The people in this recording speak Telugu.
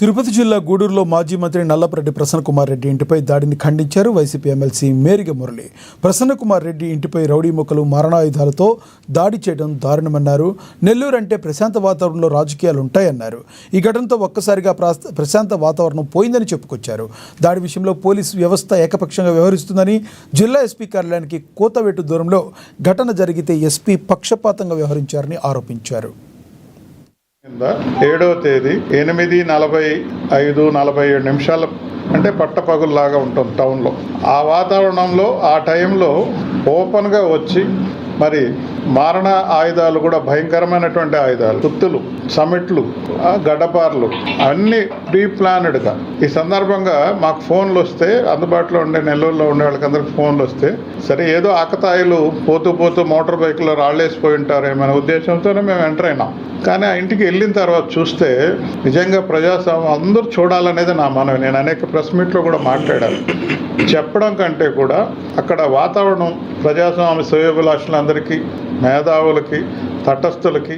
తిరుపతి జిల్లా గూడూరులో మాజీ మంత్రి నల్లపరెడ్డి ప్రసన్నకుమార్ రెడ్డి ఇంటిపై దాడిని ఖండించారు వైసీపీ ఎమ్మెల్సీ మేరిగ మురళి. ప్రసన్నకుమార్ రెడ్డి ఇంటిపై రౌడీ ముక్కలు మారణాయుధాలతో దాడి చేయడం దారుణమన్నారు. నెల్లూరు అంటే ప్రశాంత వాతావరణంలో రాజకీయాలు ఉంటాయన్నారు. ఈ ఘటనతో ఒక్కసారిగా ప్రశాంత వాతావరణం పోయిందని చెప్పుకొచ్చారు. దాడి విషయంలో పోలీసు వ్యవస్థ ఏకపక్షంగా వ్యవహరిస్తుందని, జిల్లా ఎస్పీ కార్యాలయానికి కోతవేటు దూరంలో ఘటన జరిగితే ఎస్పీ పక్షపాతంగా వ్యవహరించారని ఆరోపించారు. 7వ తేదీ 8:45-47 అంటే పట్టపగుల్లాగా ఉంటుంది టౌన్లో. ఆ వాతావరణంలో ఆ టైంలో ఓపెన్గా వచ్చి మరి మారణ ఆయుధాలు కూడా భయంకరమైనటువంటి ఆయుధాలు, సుత్తులు, సమిట్లు, గడ్డపార్లు అన్నీ ప్రీ ప్లానెడ్గా. ఈ సందర్భంగా మాకు ఫోన్లు వస్తే, అందుబాటులో ఉండే నెల్లూరులో ఉండే వాళ్ళకందరికి ఫోన్లు వస్తే, సరే ఏదో ఆకతాయిలు పోతూ పోతూ మోటార్ బైక్లో రాళ్ళేసిపోయి ఉంటారేమనే ఉద్దేశంతోనే మేము ఎంటర్ అయినాం. కానీ ఆ ఇంటికి వెళ్ళిన తర్వాత చూస్తే నిజంగా ప్రజాస్వామ్యం అందరూ చూడాలనేది నా మనవి. నేను అనేక ప్రెస్ మీట్లో కూడా మాట్లాడాను. చెప్పడం కంటే కూడా అక్కడ వాతావరణం ప్రజాస్వామ్య శ్రేయోభిలాషులందరికీ, మేధావులకి, తటస్థులకి